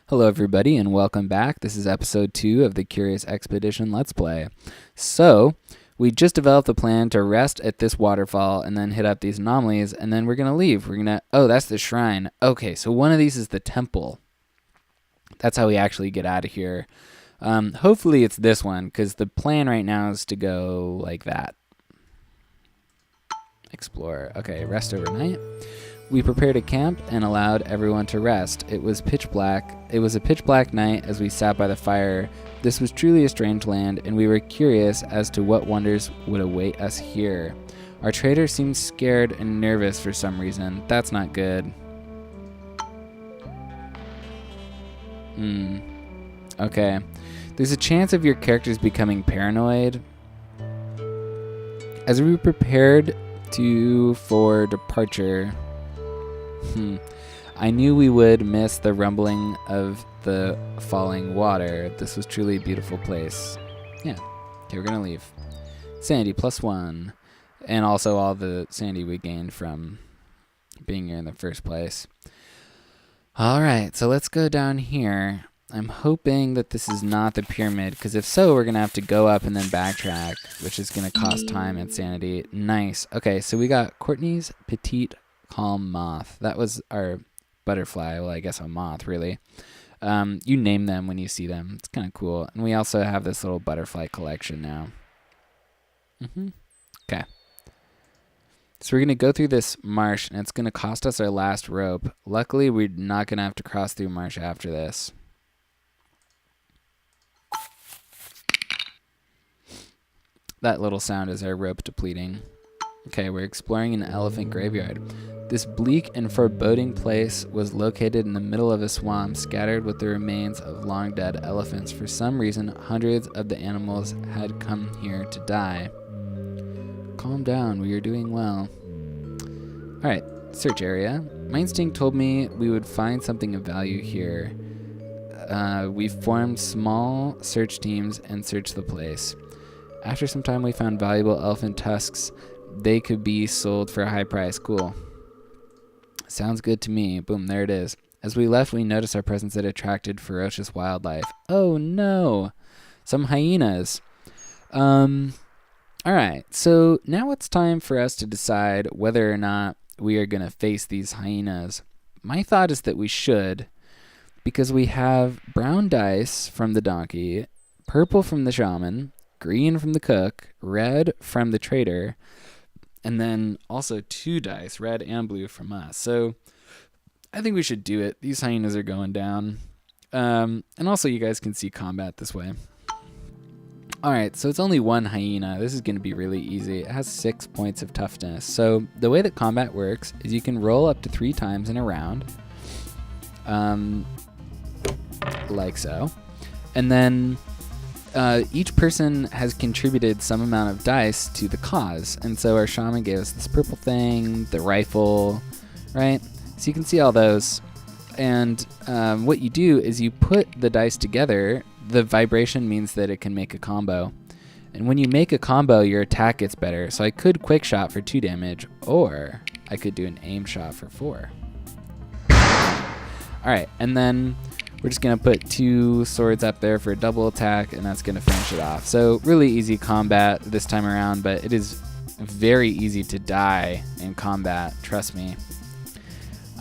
Hello, everybody, and welcome back. This is episode 2 of the Curious Expedition Let's Play. So, we just developed a plan to rest at this waterfall and then hit up these anomalies, and then we're going to leave. Oh, that's the shrine. Okay, so one of these is the temple. That's how we actually get out of here. Hopefully it's this one, because the plan right now is to go like that. Explore. Okay, rest overnight. We prepared a camp and allowed everyone to rest. It was pitch black. It was a pitch black night as we sat by the fire. This was truly a strange land, and we were curious as to what wonders would await us here. Our trader seemed scared and nervous for some reason. That's not good. Okay. There's a chance of your characters becoming paranoid. As we prepared for departure, I knew we would miss the rumbling of the falling water. This was truly a beautiful place. Yeah. Okay, we're going to leave. Sandy, +1. And also all the sandy we gained from being here in the first place. All right, so let's go down here. I'm hoping that this is not the pyramid, because if so, we're going to have to go up and then backtrack, which is going to cost time and sanity. Nice. Okay, so we got Courtney's Petite Calm Moth. That was our butterfly. Well, I guess a moth, really. You name them when you see them. It's kind of cool. And we also have this little butterfly collection now. Okay. So we're going to go through this marsh, and it's going to cost us our last rope. Luckily, we're not going to have to cross through marsh after this. That little sound is our rope depleting. Okay, we're exploring an elephant graveyard. This bleak and foreboding place was located in the middle of a swamp, scattered with the remains of long-dead elephants. For some reason, hundreds of the animals had come here to die. Calm down, we are doing well. Alright, search area. My instinct told me we would find something of value here. We formed small search teams and searched the place. After some time, we found valuable elephant tusks. They could be sold for a high price. Cool. Sounds good to me. Boom, there it is. As we left, we noticed our presence had attracted ferocious wildlife. Oh no! Some hyenas. Alright, so now it's time for us to decide whether or not we are going to face these hyenas. My thought is that we should, because we have brown dice from the donkey, purple from the shaman, green from the cook, red from the trader, and then also 2 dice, red and blue, from us. So I think we should do it. These hyenas are going down. And also you guys can see combat this way. Alright, so it's only 1 hyena. This is going to be really easy. It has 6 points of toughness. So the way that combat works is you can roll up to 3 times in a round. Like so. And then each person has contributed some amount of dice to the cause. And so our shaman gave us this purple thing, the rifle, right? So you can see all those. And what you do is you put the dice together. The vibration means that it can make a combo. And when you make a combo, your attack gets better. So I could quick shot for 2 damage, or I could do an aim shot for 4. Alright, and then we're just going to put 2 swords up there for a double attack, and that's going to finish it off. So really easy combat this time around, but it is very easy to die in combat. Trust me.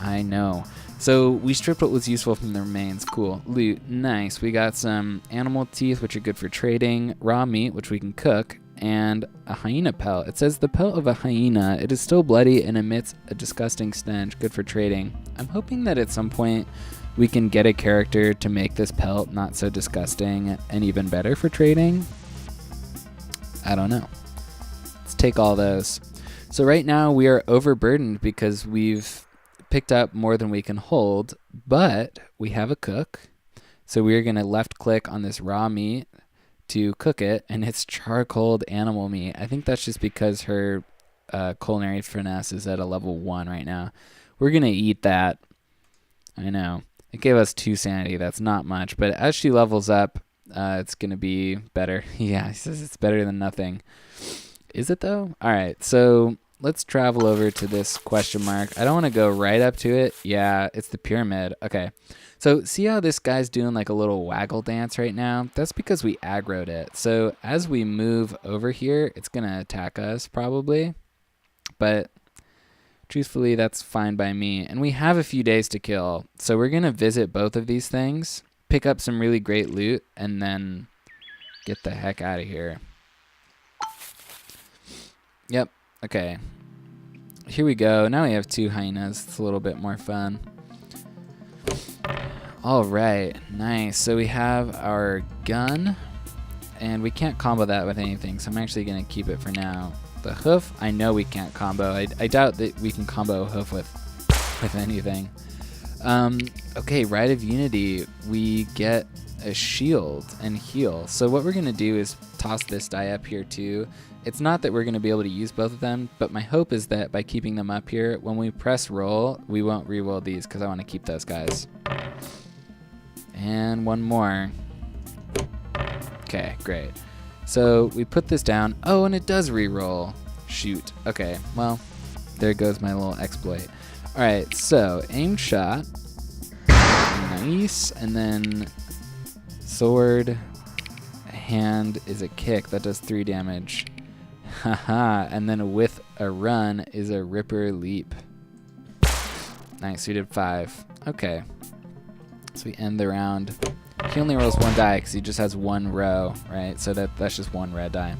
I know. So we stripped what was useful from the remains. Cool. Loot. Nice. We got some animal teeth, which are good for trading, raw meat, which we can cook, and a hyena pelt. It says the pelt of a hyena. It is still bloody and emits a disgusting stench. Good for trading. I'm hoping that at some point we can get a character to make this pelt not so disgusting and even better for trading. I don't know. Let's take all those. So right now we are overburdened because we've picked up more than we can hold, but we have a cook. So we're going to left click on this raw meat to cook it, and it's charcoaled animal meat. I think that's just because her culinary finesse is at a level 1 right now. We're going to eat that. I know. It gave us 2 sanity. That's not much, but as she levels up, it's going to be better. Yeah, he says it's better than nothing. Is it though? All right, so let's travel over to this question mark. I don't want to go right up to it. Yeah, it's the pyramid. Okay. So see how this guy's doing like a little waggle dance right now? That's because we aggroed it. So as we move over here, it's going to attack us probably. But truthfully, that's fine by me. And we have a few days to kill. So we're going to visit both of these things, pick up some really great loot, and then get the heck out of here. Yep. Okay. Here we go. Now we have 2 hyenas. It's a little bit more fun. All right. Nice. So we have our gun, and we can't combo that with anything, so I'm actually going to keep it for now. The hoof, I know we can't combo. I doubt that we can combo hoof with anything. Okay, Rite of Unity. We get a shield and heal. So what we're going to do is toss this die up here too. It's not that we're going to be able to use both of them, but my hope is that by keeping them up here, when we press roll, we won't re-roll these because I want to keep those guys. And one more. Okay, great. So we put this down. Oh, and it does re-roll. Shoot. Okay, well, there goes my little exploit. All right, so aim shot. Nice. And then sword hand is a kick. That does 3 damage. Haha. And then with a run is a ripper leap. Nice, we did 5. Okay. So we end the round. He only rolls 1 die because he just has 1 row, right? So that's just 1 red die.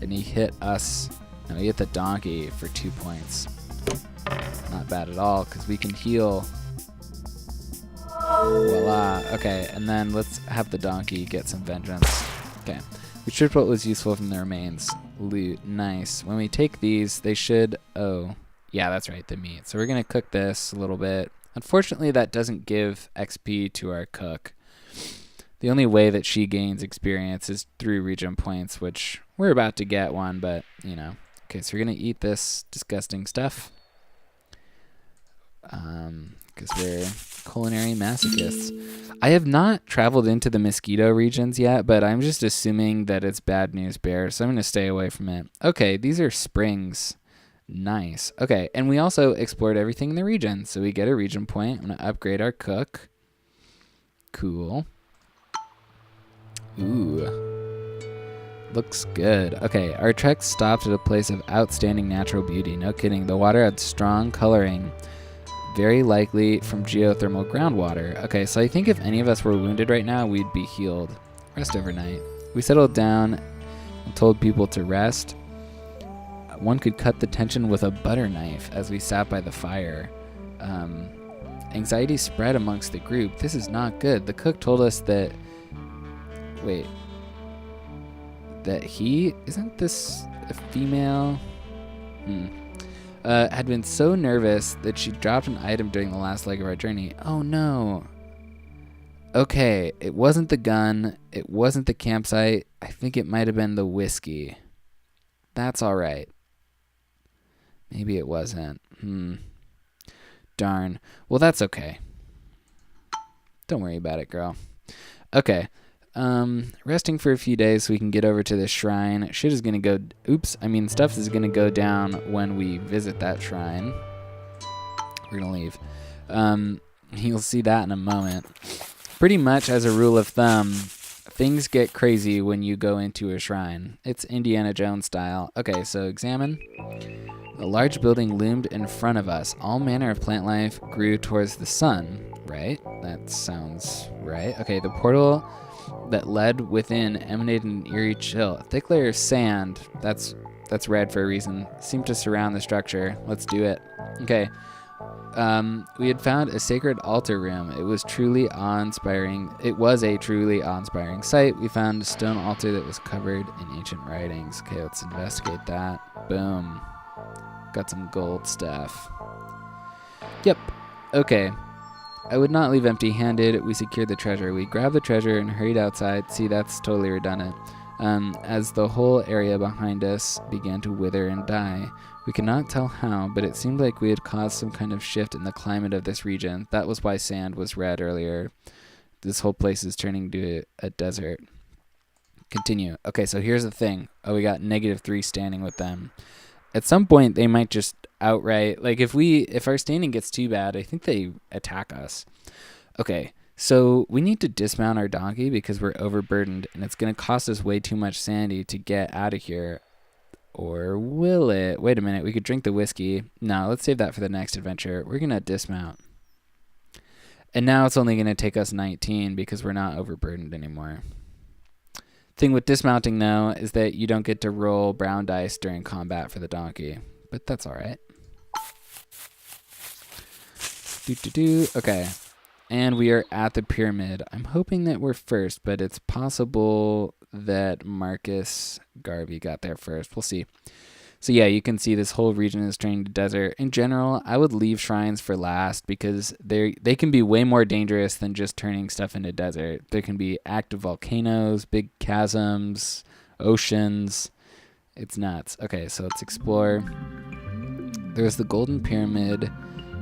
And he hit us. No, he hit the donkey for 2 points. Not bad at all because we can heal. Voila. Okay, and then let's have the donkey get some vengeance. Okay. We stripped what was useful from the remains. Loot. Nice. When we take these, they should... Oh, yeah, that's right, the meat. So we're going to cook this a little bit. Unfortunately, that doesn't give XP to our cook. The only way that she gains experience is through region points, which we're about to get one, but, you know. Okay, so we're going to eat this disgusting stuff. Because we're culinary masochists. I have not traveled into the mosquito regions yet, but I'm just assuming that it's bad news bear, so I'm going to stay away from it. Okay, these are springs. Nice. Okay, and we also explored everything in the region, so we get a region point. I'm going to upgrade our cook. Cool. Ooh. Looks good. Okay, our trek stopped at a place of outstanding natural beauty. No kidding. The water had strong coloring, very likely from geothermal groundwater. Okay, so I think if any of us were wounded right now, we'd be healed. Rest overnight. We settled down and told people to rest. One could cut the tension with a butter knife as we sat by the fire. Anxiety spread amongst the group. This is not good. The cook told us that... Wait. That he... Isn't this a female? Had been so nervous that she dropped an item during the last leg of our journey. Oh no. Okay, it wasn't the gun. It wasn't the campsite. I think it might have been the whiskey. That's alright. Maybe it wasn't. Darn. Well, that's okay. Don't worry about it, girl. Okay. Resting for a few days so we can get over to this shrine. Shit is gonna go... stuff is gonna go down when we visit that shrine. We're gonna leave. You'll see that in a moment. Pretty much as a rule of thumb, things get crazy when you go into a shrine. It's Indiana Jones style. Okay, so examine. A large building loomed in front of us. All manner of plant life grew towards the sun. Right? That sounds right. Okay, the portal that led within emanated an eerie chill. A thick layer of sand, that's red for a reason, seemed to surround the structure. Let's do it. Okay. We had found a sacred altar room. It was truly awe-inspiring. It was a truly awe-inspiring sight. We found a stone altar that was covered in ancient writings. Okay, let's investigate that. Boom. Got some gold stuff. Yep. Okay. I would not leave empty-handed. We secured the treasure. We grabbed the treasure and hurried outside. See, that's totally redundant. As the whole area behind us began to wither and die. We could not tell how, but it seemed like we had caused some kind of shift in the climate of this region. That was why sand was red earlier. This whole place is turning to a desert. Continue. Okay, so here's the thing. Oh, we got -3 standing with them. at some point they might just outright, like if our standing gets too bad, I think they attack us. Okay, so we need to dismount our donkey because we're overburdened, and it's going to cost us way too much sandy to get out of here. Or will it? Wait a minute, we could drink the whiskey. No, let's save that for the next adventure. We're going to dismount. And now it's only going to take us 19 because we're not overburdened anymore. Thing with dismounting, though, is that you don't get to roll brown dice during combat for the donkey. But that's all right. Okay. And we are at the pyramid. I'm hoping that we're first, but it's possible that Marcus Garvey got there first. We'll see. So yeah, you can see this whole region is turning to desert. In general, I would leave shrines for last because they can be way more dangerous than just turning stuff into desert. There can be active volcanoes, big chasms, oceans. It's nuts. Okay, so let's explore. There's the Golden Pyramid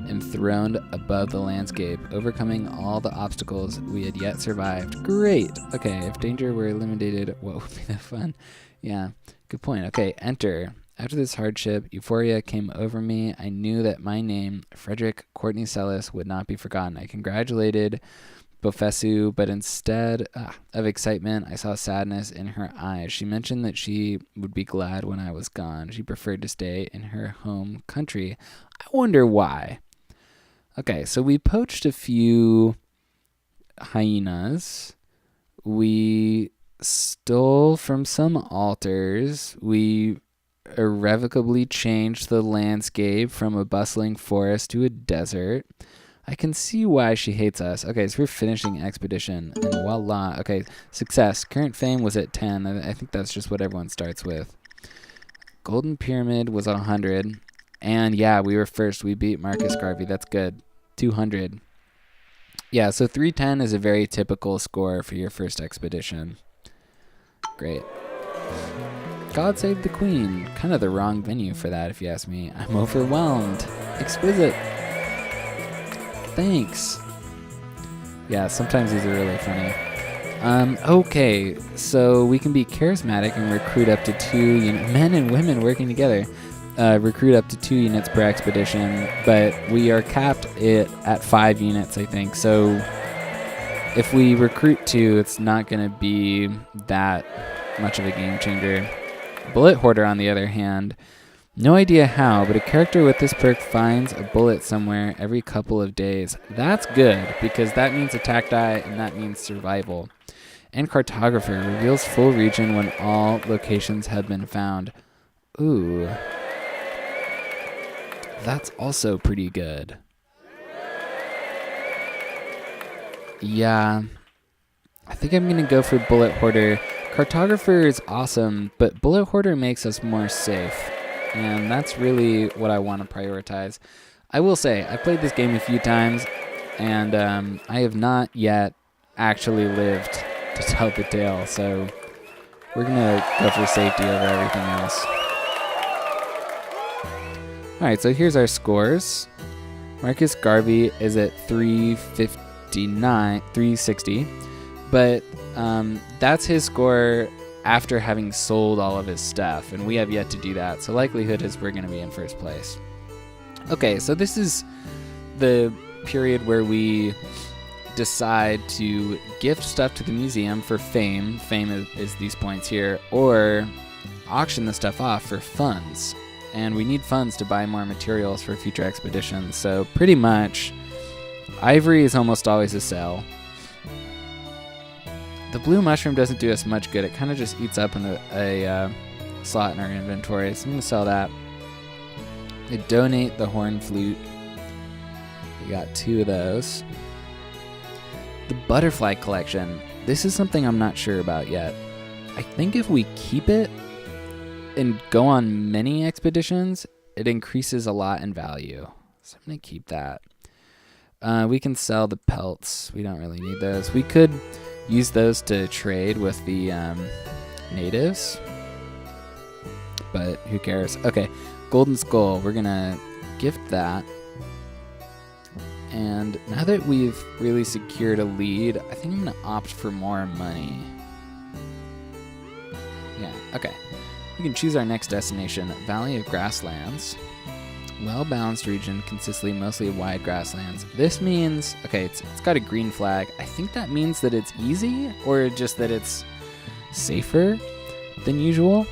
enthroned above the landscape, overcoming all the obstacles we had yet survived. Great. Okay, if danger were eliminated, what would be the fun? Yeah, good point. Okay, enter. After this hardship, euphoria came over me. I knew that my name, Frederick Courtney Sellis, would not be forgotten. I congratulated Bofesu, but instead of excitement, I saw sadness in her eyes. She mentioned that she would be glad when I was gone. She preferred to stay in her home country. I wonder why. Okay, so we poached a few hyenas. We stole from some altars. We irrevocably changed the landscape from a bustling forest to a desert. I can see why she hates us. Okay, so we're finishing expedition, and voila. Okay, success. Current fame was at 10. I think that's just what everyone starts with. Golden Pyramid was 100. And yeah, we were first. We beat Marcus Garvey. That's good. 200. Yeah, so 310 is a very typical score for your first expedition. Great. God Save the Queen. Kind of the wrong venue for that, if you ask me. I'm overwhelmed. Exquisite. Thanks. Yeah, sometimes these are really funny. Okay, so we can be charismatic and recruit up to 2 men and women working together. Recruit up to 2 units per expedition, but we are capped at 5 units, I think. So if we recruit 2, it's not going to be that much of a game changer. Bullet Hoarder, on the other hand, no idea how, but a character with this perk finds a bullet somewhere every couple of days. That's good, because that means attack die, and that means survival. And Cartographer reveals full region when all locations have been found. Ooh. That's also pretty good. Yeah. I think I'm going to go for Bullet Hoarder. Cartographer is awesome, but Bullet Hoarder makes us more safe. And that's really what I want to prioritize. I will say, I played this game a few times, and I have not yet actually lived to tell the tale. So we're going to go for safety over everything else. Alright, so here's our scores. Marcus Garvey is at 360, but that's his score after having sold all of his stuff, and we have yet to do that, so likelihood is we're going to be in first place. Okay, so this is the period where we decide to gift stuff to the museum for fame. Fame is these points here, or auction the stuff off for funds. And we need funds to buy more materials for future expeditions. So pretty much, ivory is almost always a sell. The blue mushroom doesn't do us much good. It kind of just eats up a slot in our inventory. So I'm going to sell that. I donate the horn flute. We got 2 of those. The butterfly collection. This is something I'm not sure about yet. I think if we keep it and go on many expeditions, it increases a lot in value. So I'm going to keep that. We can sell the pelts. We don't really need those. We could use those to trade with the natives, but who cares? Okay, Golden Skull. We're going to gift that. And now that we've really secured a lead, I think I'm going to opt for more money. Yeah, okay. We can choose our next destination, Valley of Grasslands. Well-balanced region consistently mostly of wide grasslands. This means, okay, it's got a green flag. I think that means that it's easy, or just that it's safer than usual.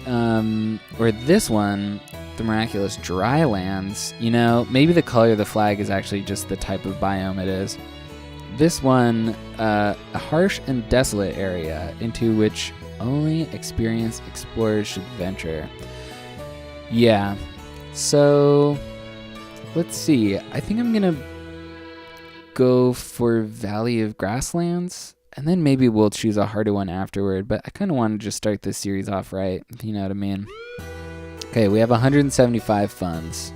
Or this one, the miraculous drylands, maybe the color of the flag is actually just the type of biome it is. This one, a harsh and desolate area into which only experienced explorers should venture. Yeah. So, let's see. I think I'm going to go for Valley of Grasslands, and then maybe we'll choose a harder one afterward, but I kind of want to just start this series off right, you know what I mean? Okay, we have 175 funds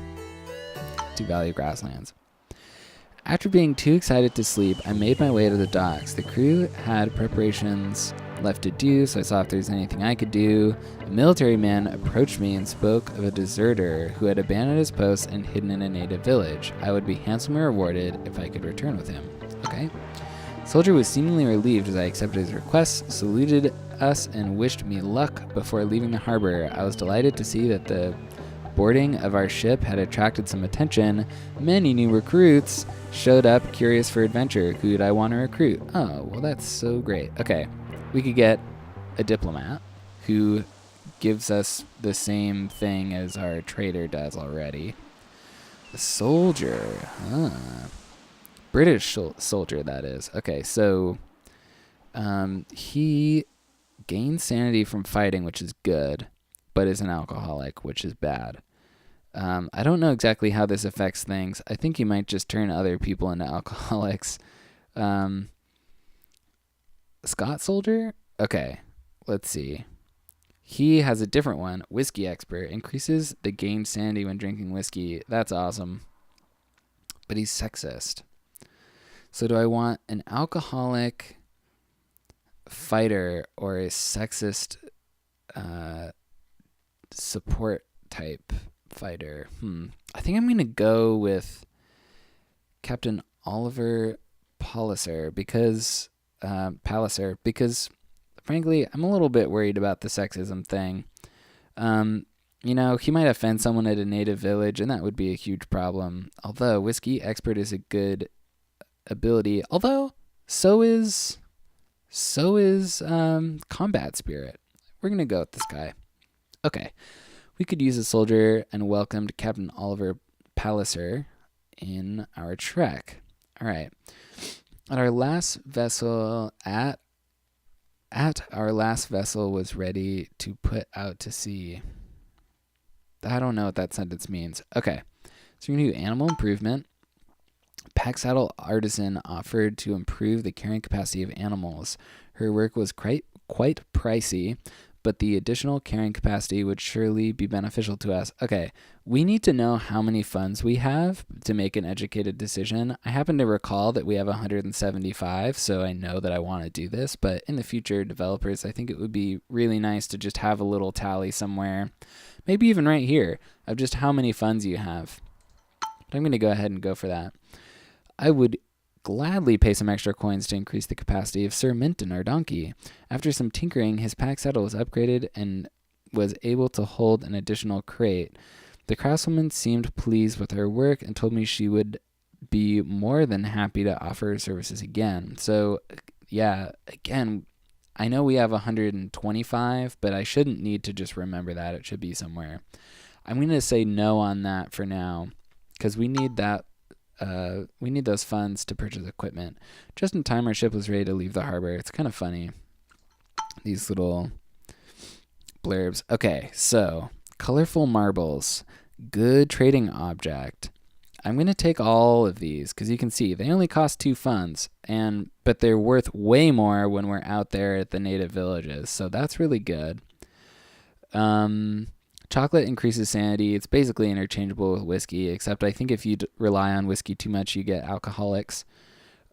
to Valley of Grasslands. After being too excited to sleep, I made my way to the docks. The crew had preparations left to do, so I saw if there's anything I could do. A military man approached me and spoke of a deserter who had abandoned his post and hidden in a native village. I would be handsomely rewarded if I could return with him. Okay. Soldier was seemingly relieved as I accepted his request, saluted us, and wished me luck before leaving the harbor. I was delighted to see that the boarding of our ship had attracted some attention. Many new recruits showed up curious for adventure. Who did I want to recruit? Oh, well, that's so great. Okay, we could get a diplomat who gives us the same thing as our trader does already. A soldier. British soldier, that is. Okay, so he gains sanity from fighting, which is good, but is an alcoholic, which is bad. I don't know exactly how this affects things. I think he might just turn other people into alcoholics. Scott soldier? Okay, let's see. He has a different one. Whiskey expert. Increases the gained sanity when drinking whiskey. That's awesome. But he's sexist. So do I want an alcoholic fighter or a sexist support type fighter? I think I'm going to go with Captain Oliver Palliser because frankly, I'm a little bit worried about the sexism thing. He might offend someone at a native village, and that would be a huge problem. Although whiskey expert is a good ability, although so is combat spirit. We're going to go with this guy. Okay. We could use a soldier and welcomed Captain Oliver Palliser in our trek. All right. At our last vessel was ready to put out to sea. I don't know what that sentence means. Okay. So we're going to do animal improvement. Pack saddle artisan offered to improve the carrying capacity of animals. Her work was quite pricey, but the additional carrying capacity would surely be beneficial to us. Okay, we need to know how many funds we have to make an educated decision. I happen to recall that we have 175, so I know that I want to do this, but in the future, developers, I think it would be really nice to just have a little tally somewhere, maybe even right here, of just how many funds you have. But I'm going to go ahead and go for that. I would gladly pay some extra coins to increase the capacity of Sir Minton, our donkey. After some tinkering, his pack saddle was upgraded and was able to hold an additional crate. The craftswoman seemed pleased with her work and told me she would be more than happy to offer her services again. So, yeah, again, I know we have 125, but I shouldn't need to just remember that. It should be somewhere. I'm going to say no on that for now because we need that. We need those funds to purchase equipment. Just in time, our ship was ready to leave the harbor. It's kind of funny, these little blurbs. Okay, so colorful marbles, good trading object. I'm going to take all of these because you can see they only cost 2 funds, but they're worth way more when we're out there at the native villages. So that's really good. Chocolate increases sanity. It's basically interchangeable with whiskey, except I think if you rely on whiskey too much, you get alcoholics.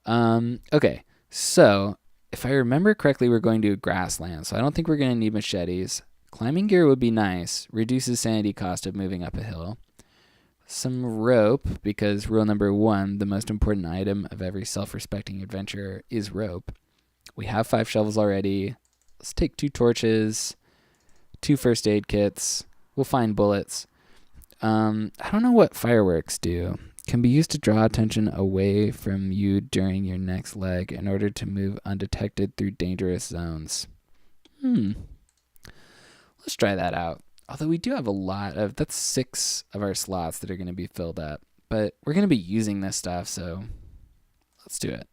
Okay, so if I remember correctly, we're going to a grassland, so I don't think we're going to need machetes. Climbing gear would be nice. Reduces sanity cost of moving up a hill. Some rope, because rule number 1, the most important item of every self-respecting adventurer is rope. We have 5 shovels already. Let's take 2 torches. 2 first aid kits. We'll find bullets. I don't know what fireworks do. Can be used to draw attention away from you during your next leg in order to move undetected through dangerous zones. Let's try that out. Although we do have that's 6 of our slots that are going to be filled up. But we're going to be using this stuff, so let's do it.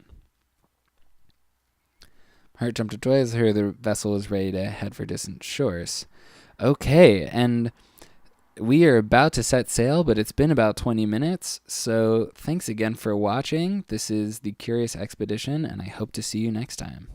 Heart jumped to joy as heard the vessel is ready to head for distant shores. Okay, and we are about to set sail, but it's been about 20 minutes, so thanks again for watching. This is the Curious Expedition, and I hope to see you next time.